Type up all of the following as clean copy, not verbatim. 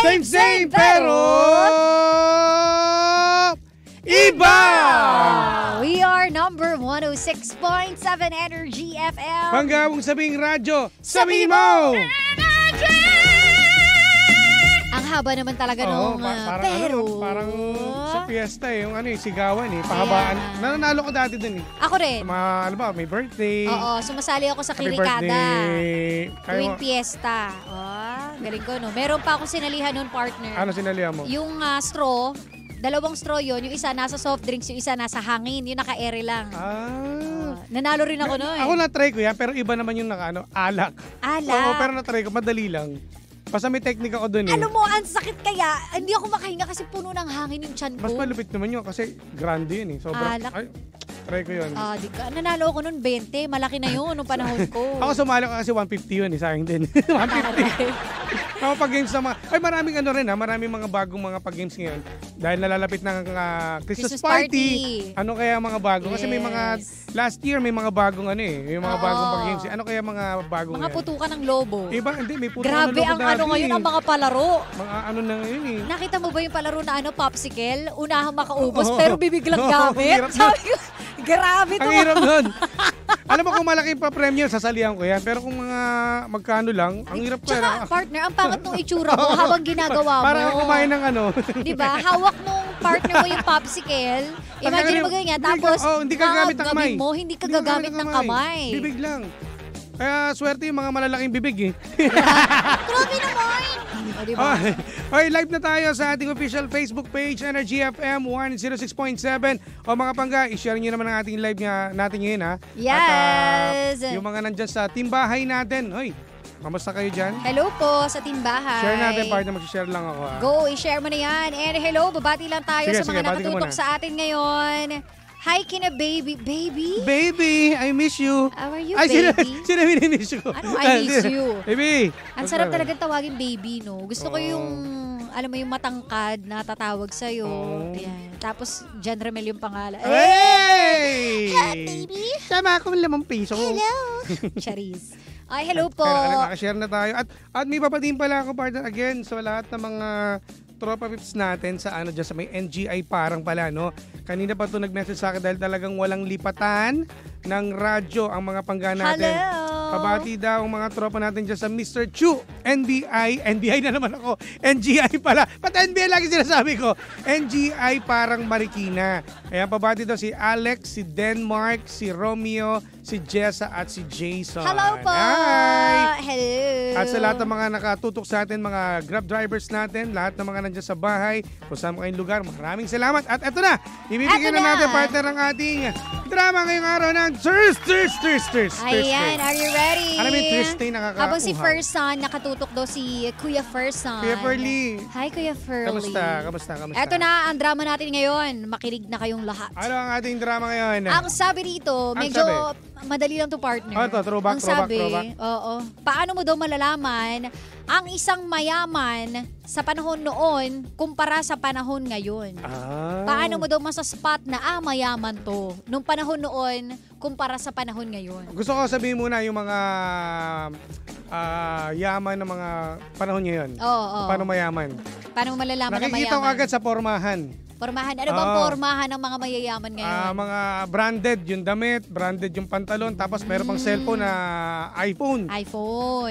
Same, pero iba! We are number 106.7 Energy FM. Panggawang sabing radyo, sabihin mo! Ang haba naman talaga nung parang pero... parang sa fiesta yung sigawan pahabaan. Nananalo ko dati dun Ako rin. May birthday. Oo, sumasali ako sa Happy Kirikada. birthday. Tuwing fiesta. Galing ko, no? Meron pa akong sinalihan nun, partner. Ano sinalihan mo? Yung straw, dalawang straw yun. Yung isa nasa soft drinks, yung isa nasa hangin. Yung naka-ere lang. Nanalo rin ako nun. Ako na-try ko yan, pero iba naman yung alak. Alak? Oo, pero na-try ko, madali lang. Basta may technique ako dun Alam mo, ang sakit kaya. Hindi ako makahinga kasi puno ng hangin yung tiyan ko. Mas malupit naman yun kasi grande yun Sobrang, Alak. Try ko yun. Nanalo ako nun 20. Malaki na yun nung panahon ko. Ako sumali ko kasi 150 yun sayang din. 150. Ako pag-games na maraming maraming mga bagong mga pag-games ngayon. Dahil nalalapit ng Christmas party. Ano kaya mga bago? Kasi may mga, last year may mga bagong may mga bagong pag-games. Ano kaya mga bagong mga putukan ng lobo. Iba, hindi, may putukan ng lobo. Grabe ang ngayon, ang mga palaro. Mga na ngayon Nakita mo ba yung palaro na popsicle? Unahang makaubos pero bibiglang gamit. Sabi ko, grabe to. Ang hirap nun. Alam mo kung malaki pa premyo, sasalihan ko yan. Pero kung mga magkano lang, ang hirap ko. Tsaka, partner, ang pangat ng itsura mo habang ginagawa mo. Para kumain ng Diba? Hawak nung partner mo yung popsicle. Imagine mo ganyan. Tapos, hindi ka gamit ng kamay. Hindi ka gagamit ng kamay. Bibig lang. Kaya swerte yung mga malalaking bibig Grabe naman. Diba? Okay, live na tayo sa ating official Facebook page, Energy FM 106.7. Mga pangga, i-share nyo naman ang ating live natin ngayon Yes! At yung mga nandyan sa timbahay natin, kamusta kayo dyan? Hello po sa timbahay. Share natin, partner, mag-share lang ako. Go, i-share mo na yan. And hello, babati lang tayo sa mga nakatutok sa atin ngayon. Hi, kina baby. Baby, I miss you. How are you, baby? Sino miss you? Ano, I miss you? Baby. Ang sarap talagang tawagin baby, no? Gusto ko yung, alam mo yung matangkad na tatawag sa'yo. Yan. Tapos, John Ramel yung pangalan. Hey! Hi, baby. Sama ako ng 5 piso. Hello. Charis. Ay, hello po. Nakashare na tayo. At may papatiin pala ako, partner, again, sa lahat ng mga tropa pips natin sa dyan sa may NGI parang pala, no? Kanina pa ito nag-message sa akin dahil talagang walang lipatan ng radyo ang mga pangga natin. Hello! Pabati daw ang mga tropa natin dyan sa Mr. Chu, NBI na naman ako, NGI pala. Pati NBI lagi sinasabi ko. NGI parang Marikina. Ayan, pabati daw si Alex, si Denmark, si Romeo, si Jessa at si Jason. Hello po! Hi! Hello! At sa lahat ng mga nakatutok sa atin, mga Grab drivers natin, lahat ng mga nandiyan sa bahay, kung saan kayong lugar, maraming salamat. At eto na, ibibigyan na natin partner ng ating drama ngayong araw ng Thursday. Ayan, are you ready? Alam mo yung Thursday nakakauhaw. Habang si First Son, nakatutok daw si Kuya First Son. Kuya Ferlie. Hi, Kuya Ferlie. Kamusta? Eto na, ang drama natin ngayon. Makinig na kayong lahat. Ano ang ating drama ngayon? Ang sabi rito, medyo madali lang to partner. Ito, throwback. Paano mo daw malalaman ang isang mayaman sa panahon noon kumpara sa panahon ngayon? Paano mo daw masaspot na mayaman to nung panahon noon kumpara sa panahon ngayon? Gusto ko sabihin muna yung mga yaman ng mga panahon ngayon. Paano mayaman? Paano mo malalaman na mayaman? Nakikita ko agad sa pormahan. Pormahan. Ano bang pormahan ng mga mayayaman ngayon? Mga branded yung damit, branded yung pantalon, tapos meron pang cellphone na iPhone.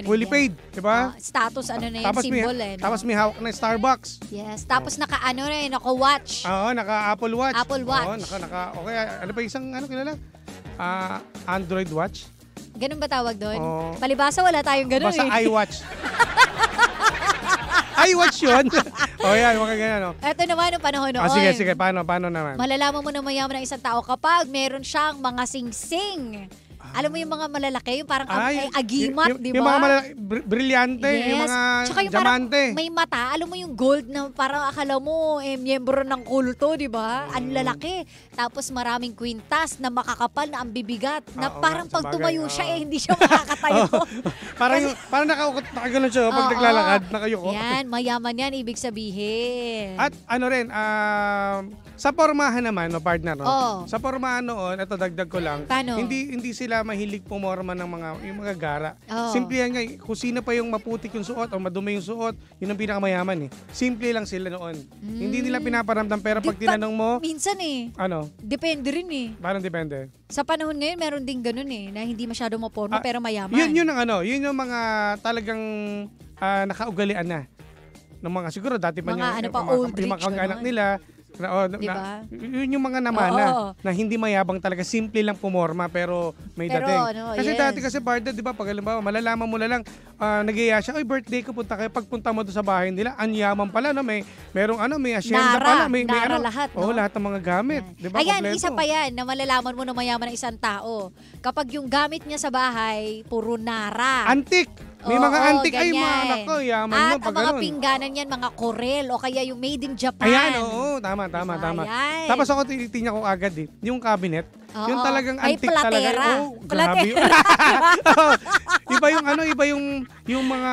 Fully paid, di ba? Status na yun, symbol Tapos may hawak na Starbucks. Yes, tapos naka-watch. Oo, naka-Apple Watch. Apple Watch. Okay, ano pa isang kilala? Android Watch. Ganun ba tawag doon? Palibasa wala tayong ganun Basta iWatch. iWatch yun. Yan, mga ganyan. Eto naman ang panahon noon. Sige, paano naman? Malalaman mo na mayaman ng isang tao kapag meron siyang mga singsing. Alam mo yung mga malalaki, yung parang agimat, di ba? Yung mga brilyante, yung mga tsaka yung diamante. May mata, alam mo yung gold na parang akala mo, miyembro ng kulto, di ba? Ang lalaki. Tapos maraming kwintas na makakapal na ang bibigat. Na parang pag tumayo siya, hindi siya makakatayo. Parang nakaganon siya pag naglalakad, nakayuko. Yan, mayaman yan, ibig sabihin. At sa pormahan naman, partner, no? Sa pormahan noon, ito dagdag ko lang, paano? hindi sila sila mahilig pumorma ng yung mga gara. Oo. Simple yan nga, kung sino pa yung maputik yung suot o madumi yung suot, yun ang pinakamayaman eh. Simple lang sila noon. Hindi nila pinaparamdam, pero pag tinanong mo, minsan ano, depende rin eh. parang depende. Sa panahon ngayon, meron din ganun eh, na hindi masyado maporma pero mayaman. Yun yung mga talagang nakaugalian na. Ng mga siguro dati pa mga old rich, mga kamag-anak nila. Diba? Yun yung mga namana na hindi mayabang talaga, simple lang pumorma pero may dating. Kasi dati kasi partner, di ba, pag halimbawa, malalaman mo na lang, nag-iaya siya, oy, birthday ko, punta kayo. Pagpunta mo doon sa bahay nila, anyaman pala, no? Merong may asyenda pala. May lahat, no? lahat ng mga gamit. Di ba? Ayan, kompleto. isa pa yan na malalaman mo na mayaman ng isang tao. Kapag yung gamit niya sa bahay, puro nara. Antik! May mga antik, ay mga anak ko, yaman mo. At ang mga pingganan yan, mga korel o kaya yung made in Japan. Ayan, tama. Ayan. Tapos ako tinitingnan ko agad yung cabinet. Yung talagang antik talaga. Grabe. Iba yung mga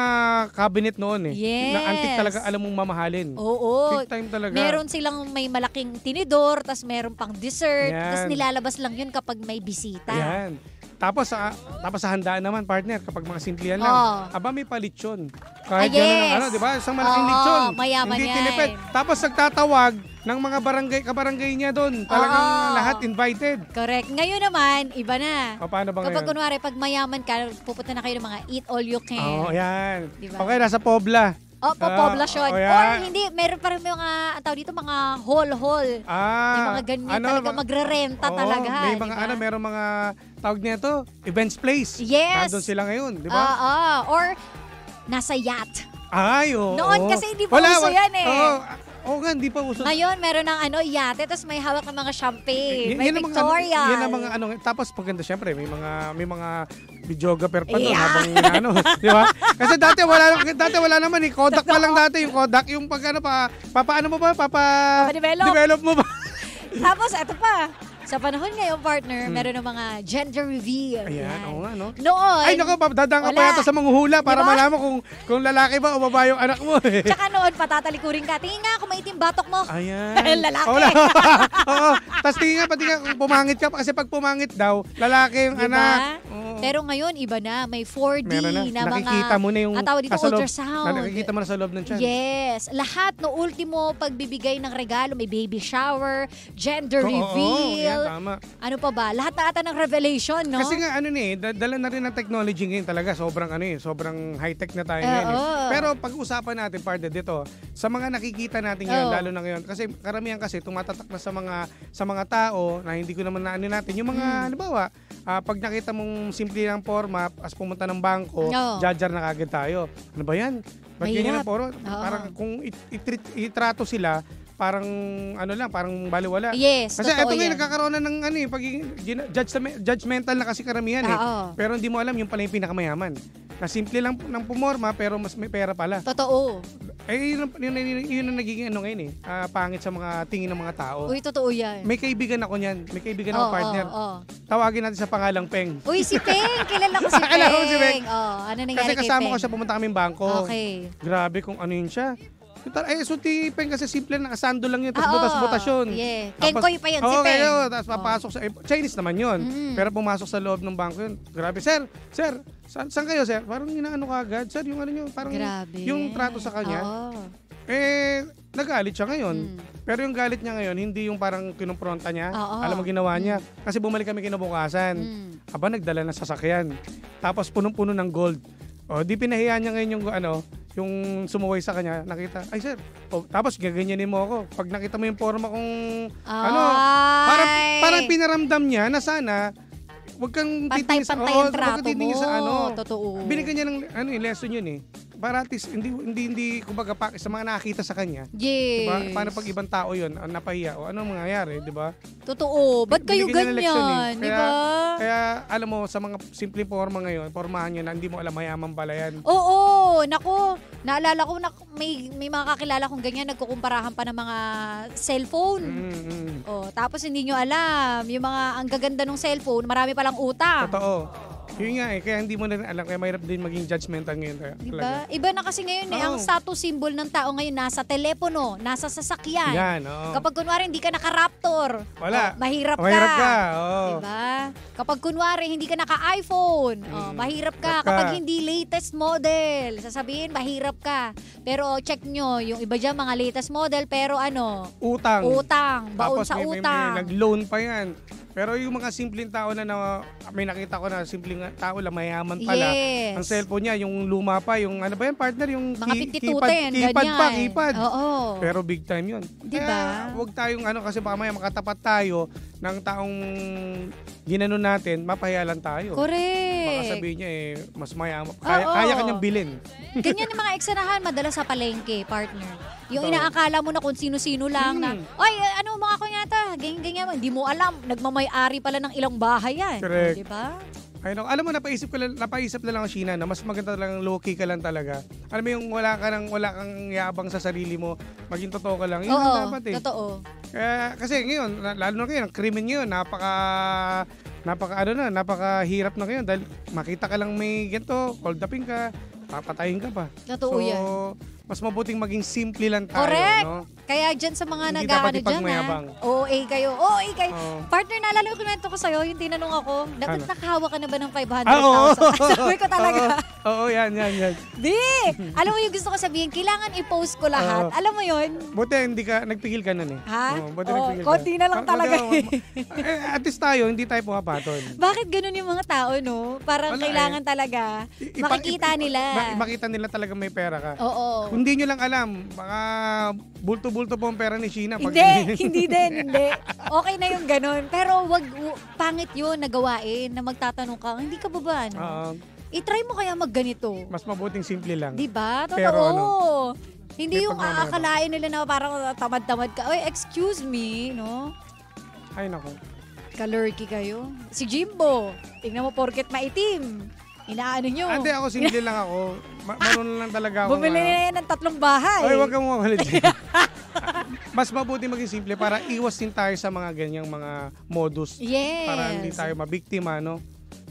cabinet noon eh. Yes. Na antik talaga, alam mong mamahalin. Oo. Big time talaga. Meron silang may malaking tinidor, tas meron pang dessert, Yan. tas nilalabas lang yun kapag may bisita. Yan. Tapos sa handaan naman, partner, kapag mga simplihan lang, aba may palitsyon. Kahit gano'n di ba? Isang malaking litsyon. Mayaman hindi yan. tinipid. Tapos nagtatawag ng mga kabarangay niya doon. Talagang lahat invited. Correct. Ngayon naman, iba na. Paano ba Kapag ngayon? kunwari, pag mayaman ka, pupunta na kayo ng mga eat all you can. Yan. Diba? Okay, nasa Pobla. Poblasyon. Or hindi, meron pa rin mga, ang tawag dito, mga hall. Yung mga ganyan talaga, magrerenta talaga. May mga merong mga tawag niya to, events place. Yes. Nandun sila ngayon, di ba? Or nasa yacht. Ay, oo. Noon kasi hindi pa uso yan eh. Oo nga, hindi pa uso. Ngayon, meron ng yate, tapos may hawak ng mga champagne. May Victoria. Yan ang mga tapos paganda, syempre, may mga videographer pa doon habang di ba? Kasi dati wala naman eh. Kodak pa lang dati, yung Kodak, yung papaano mo ba? Develop mo ba? Tapos, eto pa. Sa panahon ngayon, partner, meron ng mga gender reveal. Ayan, oo nga, no? Noon. Ay, naku, dadaan ka pa yata sa manghuhula para malaman kung lalaki ba o babae yung anak mo. Tsaka noon, patatalikurin ka. Tingin nga kung maitim batok mo. Ayan. Dahil lalaki. Oo. Tapos tingin nga kung pumangit ka. Kasi pag pumangit daw, lalaki yung anak. Pero ngayon, iba na. May 4D na mga... Nakikita mo na yung... tawag dito, ultrasound. Nakikita mo na sa loob ng tiyan. Yes. Lahat no ultimo pagbibigay ng regalo, may baby shower, gender reveal. Tama. Ano pa ba? Lahat na ata ng revelation, no? Kasi nga dala na rin ng technology ngayon talaga. Sobrang high-tech na tayo ngayon. Pero pag-usapan natin, partner, dito, sa mga nakikita natin ngayon, lalo na ngayon, kasi karamihan kasi tumatatak na sa mga tao na hindi ko naman natin, yung mga, halimbawa, pag nakita mong simple lang forma, as pumunta ng bangko, jajar na kagad tayo. Ano ba yan? Ba't ganyan ang poro? Parang kung itrato sila, parang parang baliwala. Yes, kasi totoo ito yan. nagkakaroon na ng judgmental na kasi karamihan Pero hindi mo alam yung pala yung pinakamayaman. Na simple lang ng pumorma pero mas may pera pala. Totoo. Yun ang nagiging ngayon pangit sa mga tingin ng mga tao. Uy, totoo yan. May kaibigan ako niyan. May kaibigan ako partner. Tawagin natin sa pangalang Peng. Uy, si Peng. Kilala ko si Peng. Kilala ko si Peng. Ano nangyari kasi kay kasama Peng? ko siya, pumunta kaming bangko. Okay. Grabe kung ano yun siya. So Peng kasi simple na sando lang yun, tapos butas-butas yun. Yeah. Kenkoy pa yun, si Peng. Tapos papasok sa, Chinese naman yun. Pero pumasok sa loob ng bangko yun. Grabe, sir, saan kayo, sir? Parang inaano ka agad, sir, yung ano nyo, parang yung trato sa kanya. Nagalit siya ngayon. Pero yung galit niya ngayon, hindi yung parang kinumpronta niya. Alam mo ginawa niya. Kasi bumalik kami kinabukasan. Aba, nagdala ng sasakyan. Tapos punong-puno ng gold. Di pinahiya niya ngayon yung sumuway sa kanya, nakita, ay sir, tapos gaganyanin mo ako. Pag nakita mo yung forma kung parang pinaramdam niya na sana wag kang titingin sa Totoo. Binigyan niya ng lesson yun eh. Para at least, hindi kumbaga sa mga nakakita sa kanya. Yes. Diba? Paano pag ibang tao yun, napahiya o anong mangyayari, di ba? Totoo. Ba't kayo ganyan? Di ba? Kaya, alam mo, sa mga simple forma ngayon, formahan nyo na hindi mo alam mayaman pala yan. Oo. Naku, naalala ko na may mga kakilala kong ganyan, nagkukumparahan pa ng mga cellphone. Tapos hindi nyo alam, yung mga ang gaganda ng cellphone, marami palang utang. Totoo. Yun nga kaya hindi mo na rin alam, kaya mahirap din maging judgmental ngayon. Diba? Iba na kasi ngayon ang status symbol ng tao ngayon nasa telepono, nasa sasakyan. Yan, Kapag kunwari hindi ka naka-Raptor, wala. Mahirap ka. Mahirap ka. Diba? Kapag kunwari hindi ka naka-iPhone, mahirap ka. Kapag hindi latest model, sasabihin mahirap ka. Pero check nyo, yung iba dyan mga latest model, pero Utang. Baon Tapos sa utang. May nag-loan pa yan. Pero yung mga simpleng tao na may nakita ko na simpleng tao lang, mayaman pala. Yes. Ang cellphone niya, yung luma pa, yung ano ba yan, partner? Yung mga pititutin, ganyan. Keypad. Oo. Pero big time yun. Diba? Kaya huwag tayong kasi baka maya makatapat tayo ng taong ginanon natin, mapahiya lang tayo. Correct. Baka sabihin niya mas mayaman. Kaya kanyang bilhin. Ganyan yung mga eksanahan madalas sa palengke, partner. Yung inaakala mo na kung sino-sino lang na, ay, mga kunyata, ganyan-ganyan. Hindi mo alam, nagmamay-ari pala ng ilang bahay yan. Correct. Diba? Alam mo, napaisip na lang ang Sheena na mas maganda talagang low-key ka lang talaga. Alam mo yung wala kang yabang sa sarili mo, maging totoo ka lang. Yun ang dapat totoo. Kaya, kasi ngayon, lalo na ngayon, ang krimen ngayon, napakahirap na ngayon dahil makita ka lang may ganito, hold upin ka, papatayin ka pa. Totoo yan. Mas mabuting maging simple lang tayo. Correct. No? Kaya dyan sa mga Hindi nag-ano dapat dyan ipagmayabang. OA kayo. Partner, naalala ko kwento ko sa'yo, yung tinanong ako, dapat nakahawa ka na ba ng 500,000? Sabi ko talaga. Oo, yan. Di! Alam mo yung gusto ko sabihin, kailangan i-post ko lahat. Alam mo yun? Buti hindi ka, nagpigil ka nun eh. Ha? Nagpigil konti na lang talaga at least tayo, hindi tayo pumapatol. Bakit ganun yung mga tao, no? Parang kailangan talaga makikita nila. Makita nila talaga may pera ka. Oo. Hindi nyo lang alam, baka bulto-bulto po ang pera ni Sheena. Hindi din. Okay na yung ganun. Pero pangit yun na gawain, na magtatanong ka, hindi ka ba ba, i-try mo kaya magganito. Mas mabuting simple lang. Diba? Totoo. Pero hindi yung aakalain nila na parang tamad-tamad ka. Oy, excuse me, no? Ay, naku. Kalurky kayo. Si Jimbo, tingnan mo porket maitim. Inaano nyo. Hindi, ako simple lang ako. Marunong lang talaga ako. Bumili na yan ng 3 bahay. Ay, huwag kang mamalit. Mas mabuti maging simple para iwas din tayo sa mga ganyang mga modus. Yes. Para hindi tayo mabiktima, no?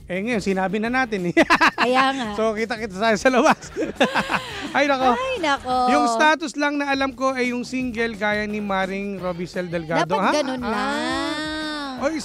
Ngayon, sinabi na natin. Kaya nga. So, kita-kita tayo sa labas. Ay, nako. Yung status lang na alam ko ay yung single gaya ni Maring Robicel Delgado. Dapat ganun lang. Oy,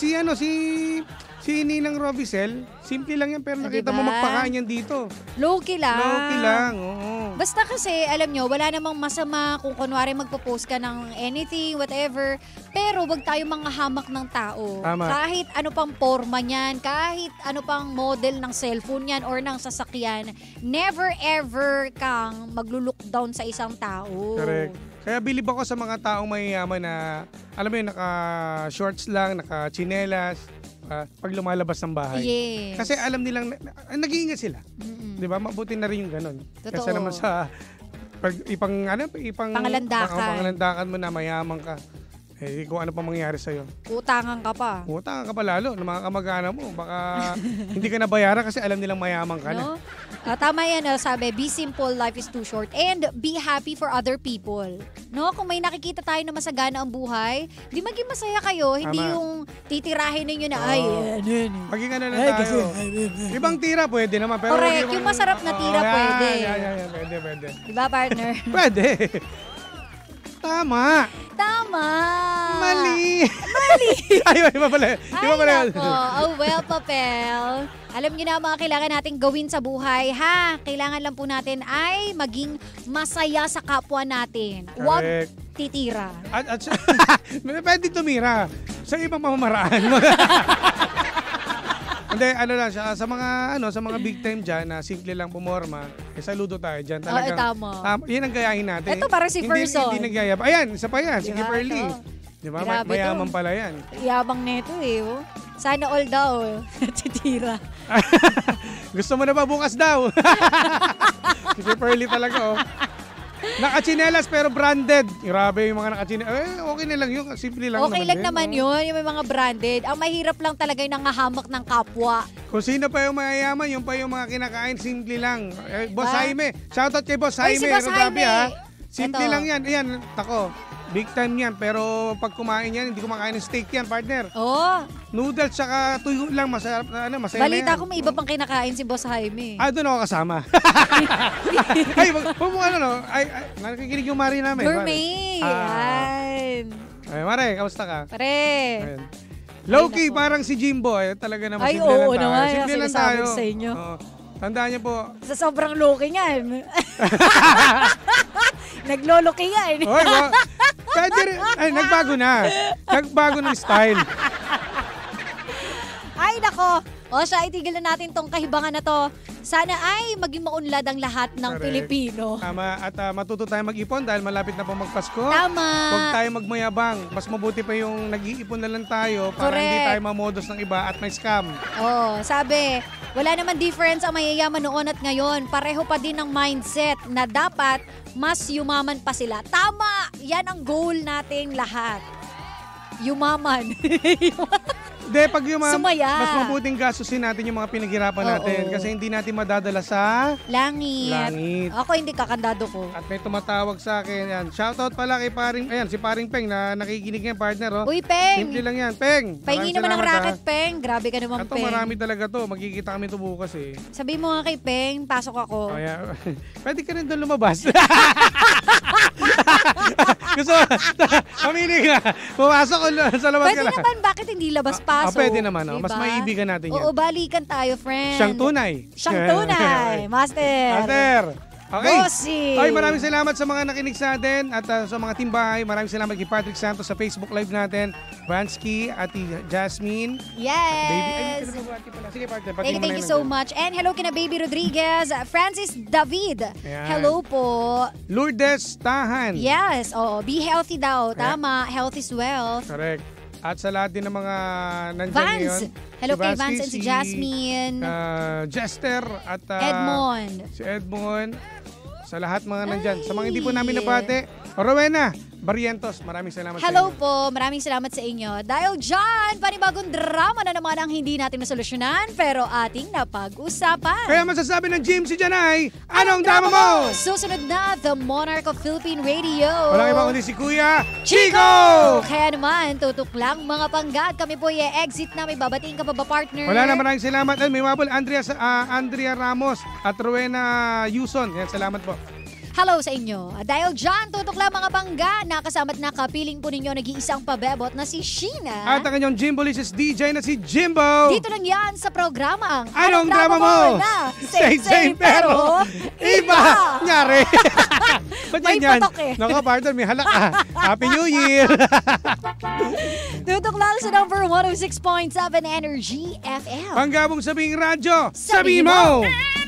si Ninang Robicel, simple lang yan pero nakita mo magpakain yan dito. Low-key lang. Oo. Basta kasi, alam nyo, wala namang masama kung kunwari magpo-post ka ng anything, whatever. Pero wag tayo mga hamak ng tao. Tama. Kahit ano pang forma niyan, kahit ano pang model ng cellphone yan or ng sasakyan, never ever kang maglo-look down sa isang tao. Correct. Kaya bilib ako sa mga taong mayayaman na, alam mo yun, naka-shorts lang, naka-chinelas, pag lumalabas ng bahay. Yes. Kasi alam nilang, nag-iingat sila. Di ba? Mabuti na rin yung ganun. Totoo. Kasi naman sa, pangalandakan mo na mayaman ka. Kung ano pa mangyari sa'yo. Utangan ka pa. Utangan ka pa lalo ng mga kamag-anak mo. Baka hindi ka nabayaran kasi alam nilang mayaman ka na. Tama yan, sabi, be simple, life is too short. And be happy for other people. No? Kung may nakikita tayo na masagana ang buhay, di maging masaya kayo. Hindi yung titirahin ninyo na, maging ano na tayo. Ibang tira pwede naman. Pero correct, yung masarap na tira pwede. Pwede. Diba, partner? Pwede. Tama. Mali. Ay, iba pala. Well, papel. Alam niyo na mga kailangan nating gawin sa buhay, ha? Kailangan lang po natin ay maging masaya sa kapwa natin. Huwag titira. At pwede tumira sa ibang pamamaraan. Hindi, lang siya, sa mga big time dyan na simple lang pumorma, saludo tayo dyan. Talagang, tama. Yan ang gayahin natin. Ito para si Ferson. Hindi nagyayab. Ayan, isa pa yan, si Kimberly. Di ba? Mayaman pala yan. Yabang neto oh. Sana all daw. Titira. Gusto mo na ba bukas daw? Si Kimberly talaga naka-chinelas pero branded. Grabe yung mga naka-chinelas. Okay na lang yun. Simple lang okay lang naman yun. Yung may mga branded. Ang mahirap lang talaga yung nangahamak ng kapwa. Kung sino pa yung mayayaman, yung pa yung mga kinakain, simple lang. Boss Jaime. Shoutout kay Boss Jaime. Si Boss Jaime. Simple lang yan. Ayan, tako. Big time yan. Pero pag kumain yan, hindi kumakain ng steak yan, partner. Oh. Noodles tsaka tuyo lang. Masarap na masaya Balita na yan. ko may iba pang kinakain si Boss Jaime. Doon ako kasama. Ay, wag mo ay, nakikinig yung Mari namin. Gourmet. Yan. Ay, Mare, kamusta ka? Pare. Ayun. Low-key, parang si Jimbo. Talaga naman, Ay, simple lang oo tayo. naman. Simple lang Sinasabi tayo. ko sa inyo. Oo. Tandaan niyo po. Sa sobrang loki niyan. Nagloloki yan. Oy, pwede rin. Ay, nagbago na. Nagbago ng style. Ay, nako. O siya, itigil na natin tong kahibangan na to. Sana ay maging maunlad ang lahat ng Correct. Pilipino. Tama. At matuto tayo mag-ipon dahil malapit na po magpasko. Tama. Huwag tayo magmayabang. Mas mabuti pa yung nag-iipon na lang tayo para Correct. hindi tayo mamodos ng iba at may scam. Oh, sabi, wala naman difference ang mayayaman noon at ngayon. Pareho pa din ang mindset na dapat mas yumaman pa sila. Tama! Yan ang goal nating lahat. Yumaman. Hindi, pag Sumaya. mas mabuting gastusin natin yung mga pinaghirapan natin kasi hindi natin madadala sa Langit. langit. Ako hindi kakandado ko. At may tumatawag sa akin. Yan. Shoutout pala kay paring, ayan, si paring Peng na nakikinig yan, partner. Oh. Uy, Peng! Simple lang yan. Peng! Pahingi naman ng racket, Peng. Grabe ka naman, Ito, Peng. marami talaga to. Magkikita kami to bukas eh. Sabi mo nga kay Peng, pasok ako. Kaya, pwede ka rin doon lumabas. Gusto mo, pamili ka. Pumasok ko sa labas Pwede ka lang. naman, bakit hindi labas-pasok? Pwede naman. Oh. Mas maibigan natin yan. Oo, balikan tayo, friend. Siyang tunay. Siyang tunay. Master. Master. Okay. Bossy. Ay, maraming salamat sa mga nakinig sa atin at sa mga timbahay. Maraming salamat kay Patrick Santos sa Facebook Live natin. Vansky, Ati Jasmine. Yes. Baby. Ay, hindi ka na babati pala. Sige, partner. Thank you so much. And hello kina Baby Rodriguez, Francis David. Ayan. Hello po. Lourdes Tahan. Yes, oo. Be healthy daw. Tama. Health is wealth. Correct. At sa lahat din ng mga nandyan Vance. ngayon. Hello si kay Vansky, Vance and si Jasmine. Jester at Edmond. si Edmond. Sa lahat mga nandyan. Sa mga hindi po namin nabate. Rowena Barrientos, maraming salamat Hello sa inyo. po, maraming salamat sa inyo. Dahil dyan, panibagong drama na naman ang hindi natin nasolusyonan pero ating napag-usapan. Kaya masasabi ng Jim si Janay, anong drama mo? Susunod na, The Monarch of Philippine Radio. Walang iba kundi si Kuya Chico! Kaya naman, tutok lang mga panggad. Kami po i-exit na. May babatiin ka pa ba, partner? Wala na, maraming salamat. Ay, may mabol, Andrea Ramos at Rowena Yuson. Yan, salamat po. Hello sa inyo. Dahil dyan, tutok lang mga bangga. Nakasama't nakapiling po ninyo nag-iisang pabebot na si Sheena. At ang kanyang Jimbolicious DJ na si Jimbo. Dito lang yan sa programang Anong drama mo? Na Same pero iba. Nyari. Ba't May yan? patok eh. Naku, partner, may halak ah. Happy New Year. Tutok lang sa number 106.7 Energy FM. Panggabong sabing radyo, Sabihin sabihin mo. mo.